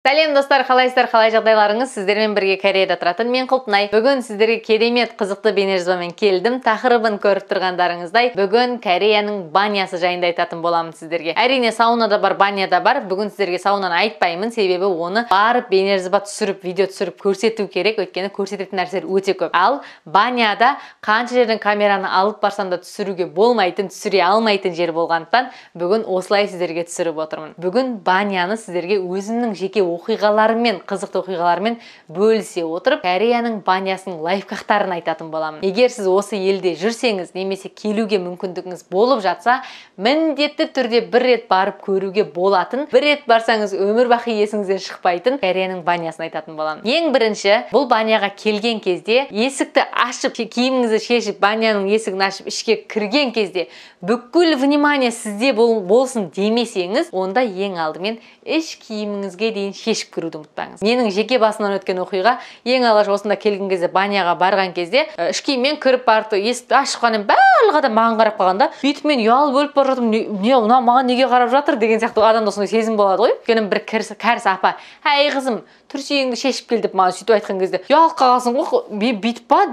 Сәлем достар, қалайсыздар, қалай жағдайларыңыз? Сіздермен бірге Кореяда тұратын мен Құлпынай. Бүгін сіздерге керемет қызықты бейнежазбамен келдім. Тақырыбын көріп тұрғандарыңыздай, бүгін Кореяның банясы жайында айтатын боламын сіздерге. Әрине, саунада бар, баняда бар. Бүгін сіздерге саунаны айтпаймын, себебі оны барып бейнежазба түсіріп, видео түсіріп көрсету керек, өйткені көрсететін нәрселер өте көп. Ал баняда қанша жерден камераны алып барсам да түсіруге болмайтын, түсіре алмайтын жер болғандықтан, бүгін осылай сіздерге түсіріп отырмын. Бүгін баняны сіздерге өзімнің жеке оқиғаларымен, қызықты оқиғаларымен бөлісе отырып, Кореяның банясының лайфхактарын айтатын боламын. Егер сіз осы елде жүрсеңіз, немесе келуге мүмкіндігіңіз болып жатса, міндетті түрде бір рет барып көруге болатын, бір рет барсаңыз өмір бақи есіңізден шықпайтын Кореяның банясын айтатын боламын. Ең бірінші, бұл баняға келген кезде, есікті ашып, киіміңізді шешіп, баняның есігін ашып, ішке кірген кезде, бүкіл внимание сізде болсын демесеңіз, онда ең алдымен іш киіміңізге дейін шешіп кіруді ұмытпаңыз. Менің жеке басынан өткен оқиға, ең алғаш осында келген кезде, баняға барған кезде, іш киіммен кіріп барды, есікті ашып қана барлығы да маған қарап қалғанда, бүйтіп мен ұялып өліп бара жатырмын, мына маған неге қарап жатыр деген сияқты адамда сондай сезім болады ғой. Өйткені бір кәріс апа, "Әй қызым, түрсегіңді шешіп кел" деп маған сөйтіп айтқан кезде, ұялып қалғансың ғой, бүйтіп па,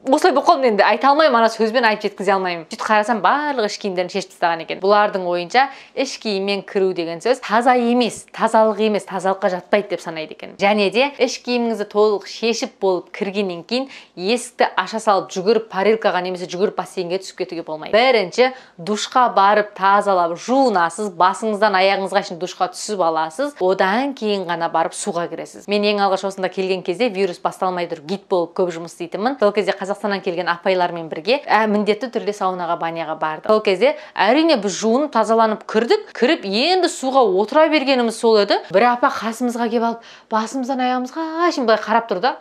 осылай болып қалдым, енді айта алмаймын, ана сөзбен айтып жеткізе алмаймын. Сөйтіп қарасам, барлығы іш киімдерін шешіп тастаған екен. Бұлардың ойынша іш киіммен кіру деген сөз таза емес, тазалық емес, тазалыққа жатпайды деп санайды екен. Және де іш киіміңізді толық шешіп болып кіргеннен кейін есікті аша салып жүгіріп парилкаға немесе жүгіріп бассейнге түсіп кетуге болмайды. Бірінші, душқа барып тазалап жуынасыз, басыңыздан аяғыңызға шейін душқа түсіп аласыз, одан кейін ғана барып суға кіресіз. Мен ең алғаш осында келген кезде вирус басталмай тұр, гид болып көп жұмыс істейтінмін. Сол кезде Қазақстаннан келген апайлармен бірге міндетті түрде саунаға, баняға бардық. Сол кезде әрине біз жуынып, тазаланып кірдік. Кіріп енді суға отыра бергеніміз сол еді. Бір апа қасымызға келіп алып, басымыздан аяғымызға шейін былай қарап тұрды.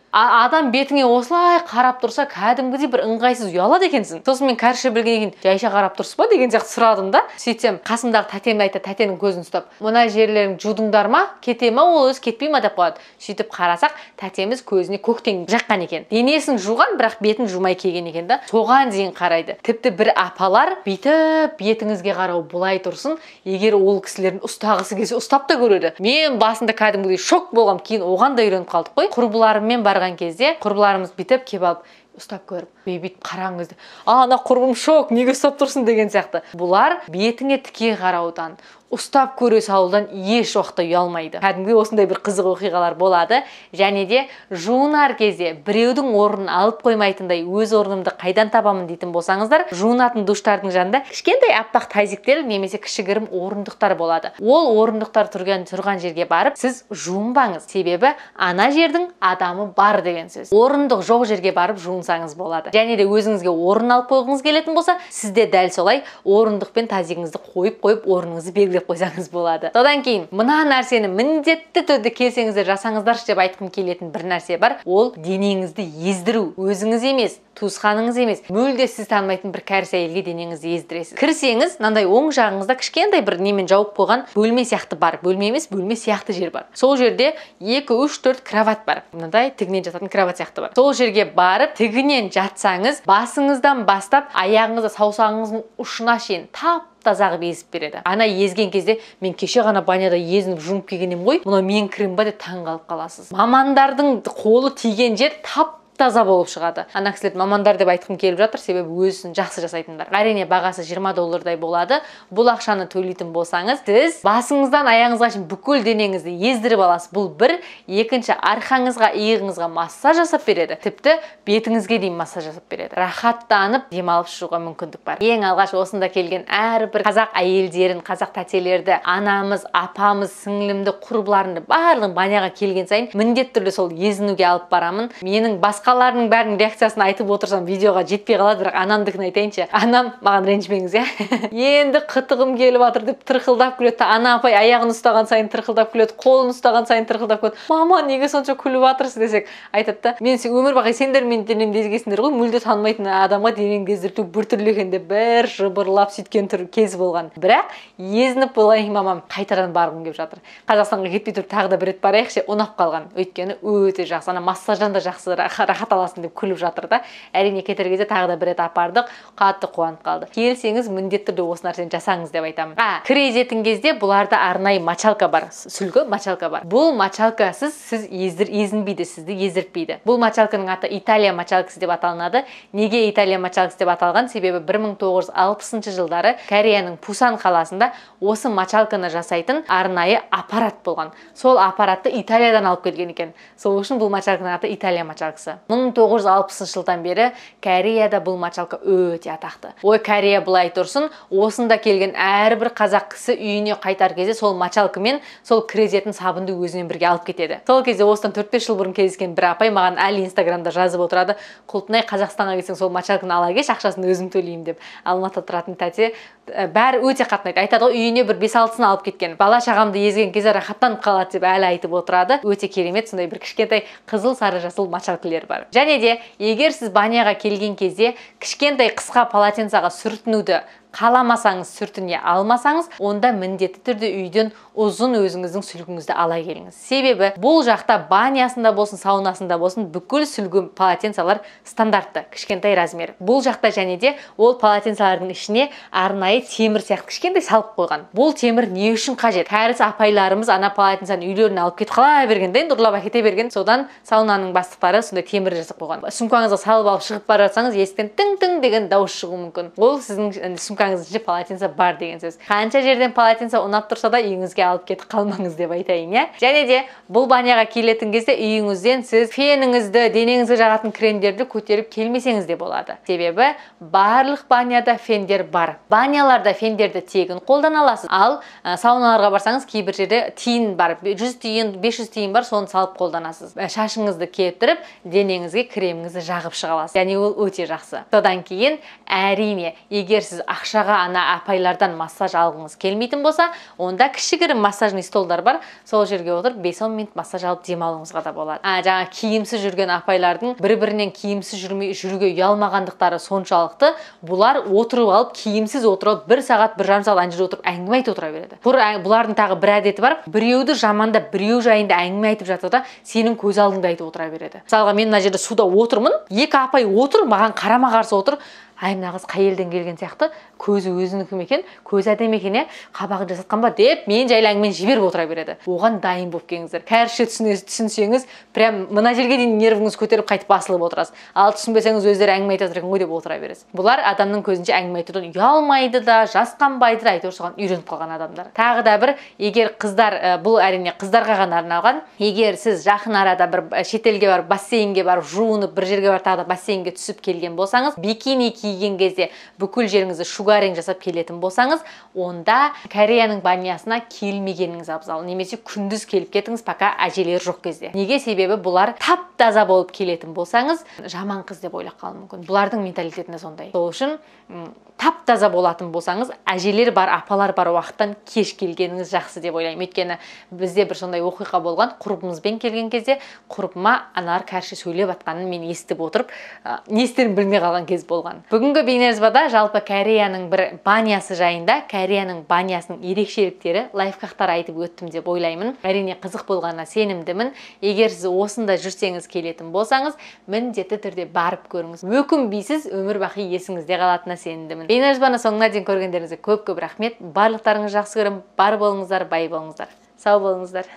Адам бетіңе осылай қарап тұрса, кәдімгідей бір ыңғайсыз ұялады екенсің. Сосын мен кәрісше білгеннен кейін, жайша қарап тұрсыз ба деген сияқты сұрадым да. Сөйтсем, қасымдағы тәтемді айтты, тәтенің көзін ұстап, "Мына жерлерің жудыңдар ма? Кете ма, ол өзі кетпей ма?" деп қояды. Сөйтіп қарасақ, тәтеміз көзіне көктен жаққан екен. Денесін жуған, бірақ бетін жумай келген екен да. Соған дейін қарайды. Тіпті бір апалар бүйтіп бетіңізге қарау бұлай тұрсын, егер ол кісілердің ұстағысы келсе ұстап та көреді. Мен басында кәдімгідей шок болғам, кейін оған да үйреніп қалдық қой. Құрбыларыммен барған кезде құрбыларымыз бүйтіп келіп алып ұстап көріп, бүйтіп қараңызды. Ана құрбым шок, неге ұстап тұрсың деген сияқты. Бұлар бетіңе тіке қараудан, ұстап көре салудан еш уақытта ұялмайды. Кәдімгі осындай бір қызық оқиғалар болады. Және де жуынар кезде біреудің орнын алып қоймайтындай өз орнымды қайдан табамын дейтін болсаңыздар, жуынатын душтардың жанында кішкентай аппақ тазиктер немесе кішігірім орындықтар болады. Ол орындықтар тұрған жерге барып, сіз жуынбаңыз. Себебі ана жердің адамы бар деген сөз. Орындық жоқ жерге барып жуынсаңыз болады. Және де өзіңізге орын алып қойғыңыз келетін болса, сізде дәл солай орындық пен тазигіңізді қойып орныңызды белгілеп қойсаңыз болады. Содан кейін мына нәрсені міндетті түрде келсеңіздер жасаңыздаршы деп айтқым келетін бір нәрсе бар. Ол денеңізді ездіру. Өзіңіз емес, туысқаныңыз емес, мүлде сіз танымайтын бір кәріс әйелге денеңізді ездіресіз. Кірсеңіз, мынандай оң жағыңызда кішкентай бір немен жауып қойған бөлме сияқты бар. Бөлме емес, бөлме сияқты жер бар. Сол жерде 2, 3, 4 кровать бар. Мынандай тігінен жататын кровать сияқты бар. Сол жерге барып, тігінен жатсаңыз, басыңыздан бастап аяғыңызды саусағыңыздың ұшына шейін таза қылып езіп береді. Ана езген кезде мен кеше ғана баняда езініп жуынып келгенім ғой, мына мен кірем ба деп таң қалып қаласыз. Мамандардың қолы тиген жер таза болып шығады. Ана кісілер мамандар деп айтқым келіп жатыр, себебі өзін жақсы жасайтындар. Әрине бағасы $20 болады. Бұл ақшаны төлейтін болсаңыз, сіз басыңыздан аяғыңызға шейін бүкіл денеңізді ездіріп аласыз. Бұл бір. Екінші, арқаңызға, иығыңызға массаж жасап береді. Тіпті бетіңізге дейін массаж жасап береді. Рахаттанып, демалып шығуға мүмкіндік бар. Ең алғаш осында келген әрбір қазақ әйелдерін, қазақ тәтелерді, анамыз, апамыз, сіңлімді, құрбыларымды барлығын баняға келген сайын міндетті түрде сол езінуге алып барамын. Менің басқаларының бәрінің реакциясын айтып отырсам видеоға жетпей қалады, бірақ анамдікін айтайыншы. Анам, маған ренжімеңіз, енді қытығым келіп жатыр деп тырқылдап күледі. Ана апай аяғын ұстаған сайын тырқылдап күледі, қолын ұстаған сайын тырқылдап күледі. "Мама, неге сонша күліп жатырсыз?" десек, айтады да, "Мен өмір бақи сендер менің денемді езгесіңдер ғой, мүлде танымайтын адамға денеңді ездірту біртүрлі екен" деп бір жыбырлап сөйткен кез болған. Бірақ езініп болайын мамам, қайтадан барғым келіп жатыр. Қазақстанға кетпей тұрып тағы да бір рет барайықшы, ұнап қалған. Өйткені өте жақсы. Ана массаждан да жақсы рахат аласың деп күліп жатыр да. Әрине кетер кезде тағы да бір рет апардық, қатты қуанып қалды. Келсеңіз міндетті түрде осы нәрсені жасаңыз деп айтамын. Кіре жеткен кезде бұларда арнайы мочалка бар, сүлгі мочалка бар. Бұл мочалкасыз сіз езінбейді, сізді езіртпейді. Бұл мочалканың аты Италия мочалкасы деп аталынады. Неге Италия мочалкасы деп аталған? Себебі 1960 жылдары Кореяның Пусан қаласында осы мочалканы жасайтын арнайы аппарат болған. Сол аппаратты Италиядан алып келген екен. Сол үшін бұл мочалканың аты Италия мочалкасы. 1960 жылдан бері Кореяда бұл мочалка өте атақты. Ой, Корея былай тұрсын, осында келген әрбір қазақ кісі үйіне қайтар кезде сол мочалкамен сол кірезетін сабынды өзімен бірге алып кетеді. Сол кезде осыдан 4-5 жыл бұрын кездескен бір апай маған әлі Инстаграмда жазып отырады: Құлпынай, Қазақстанға келсең сол мочалканы ала келші, ақшасын өзім төлеймін деп. Алматыда тұратын тәте бәрі өте қатынайды. Айтады ғой, үйіне бір 5-6-сын алып кеткен. Бала шағамды езген кезде рахаттанып қалады деп әлі айтып отырады. Өте керемет, сондай бір кішкентай қызыл, сары, жасыл мочалкалар бар. Және де егер сіз баняға келген кезде кішкентай қысқа полотенцаға сүртінуді қаламасаңыз, сүртіне алмасаңыз, онда міндетті түрде үйден ұзын өзіңіздің сүлгіңізді ала келіңіз. Себебі бұл жақта банясында болсын, саунасында болсын, бүкіл сүлгі полотенцалар стандартты, кішкентай размер. Бұл жақта және де ол полотенцалардың ішіне арнайы темір сияқты кішкентай салып қойған. Бұл темір не үшін қажет? Кәріс апайларымыз ана полотенцаны үйлеріне алып кетіп қала бергенде, ұрлап әкете берген. Содан саунаның бастықтары сондай темір жасап қойған. Сумкаңызға салып алып шығып бара жатсаңыз, есіктен тың-тың деген дауыс шығуы мүмкін. Ол сіздің сумкаңыздың ішінде полотенце бар деген сөз. Қанша жерден полотенце ұнап тұрса да үйіңізге алып кетіп қалмаңыз деп айтайын, иә. Және де бұл баняға келетін кезде үйіңізден сіз феніңізді, денеңізге жағатын кремдерді көтеріп келмесеңіз де болады. Себебі барлық баняда фендер бар. Баняларда фендерді тегін қолдана аласыз. Ал сауналарға барсаңыз, кейбір жерде тиын бар. 100 тиын, 500 тиын бар, соны салып қолданасыз. Шашыңызды кептіріп, денеңізге креміңізді жағып шыға аласыз. Яғни ол өте жақсы. Содан кейін, әрине, егер сіз ақшаға ана апайлардан массаж алғыңыз келмейтін болса, онда кішігірім массажный столдар бар. Сол жерге отырып 5-10 минут массаж алып демалуыңызға да болады. Жаңа киімсіз жүрген апайлардың бір-бірінен киімсіз жүруге ұялмағандықтары соншалықты, бұлар отырып алып, киімсіз отырып, 1 сағат, 1,5 сағат ана жерде отырып әңгіме айтып отыра береді. Бұлардың тағы бір әдеті бар. Біреуді жамандап, біреу жайында әңгіме айтып жатса да, сенің көз алдыңда айтып отыра береді. Мысалға, мен мына жерде суда отырмын, екі апай отыр, маған қарама-қарсы отыр. Ай, мына қыз қай елден келген сияқты, көзі өзінікі екен, көзі әдемі екен, қабағын жасатқан ба деп мен жайлы әңгімені жіберіп отыра береді. Оған дайын болып келіңіздер. Кәрісше түсінсеңіз, прям мына жерге дейін нервіңіз көтеріп қайтып басылып отырасыз. Ал түсінбесеңіз өздері әңгіме айтып жатыр екен ғой деп отыра бересіз. Бұлар адамның көзінше әңгіме айтудан ұялмайды да, жасқанбайды да, әйтеуір соған үйреніп қалған адамдар. Тағы да бір, егер қыздар, бұл әрине қыздарға ғана арналған, егер сіз жақын арада бір шетелге барып, бассейнге барып, жуынып, бір жерге барып, тағы да бассейнге түсіп келген болсаңыз, бикини киген кезде бүкіл жеріңізді шугаринг жасап келетін болсаңыз, онда Кореяның банясына келмегеніңіз абзал. Немесе күндіз келіп кетіңіз, пока әжелер жоқ кезде. Неге? Себебі бұлар тап-таза болып келетін болсаңыз, жаман қыз деп ойлап қалуы мүмкін. Бұлардың менталитетінде сондай. Сол үшін тап-таза болатын болсаңыз, әжелер бар, апалар бар уақыттан кеш келгеніңіз жақсы деп ойлаймын. Өйткені бізде бір сондай оқиға болған, құрбымызбен келген кезде, құрбыма аналар кәрше сөйлеп атқанын мен естіп отырып, не істерін білмей қалған кез болған. Бүгінгі бейнежазбада жалпы Кореяның бір банясы жайында, Кореяның банясының ерекшеліктері, лайфхактар айтып өттім деп ойлаймын. Әрине қызық болғанына сенімдімін. Егер сіз осында жүрсеңіз келетін болсаңыз, міндетті түрде барып көріңіз. Өкінбейсіз, өмір бақи есіңізде қалатынына сенімдімін. Бейнежазбаны соңына дейін көргендеріңізге көп-көп рахмет. Барлықтарыңыз жақсы көремін. Бар болыңыздар, бай болыңыздар. Сау болыңыздар.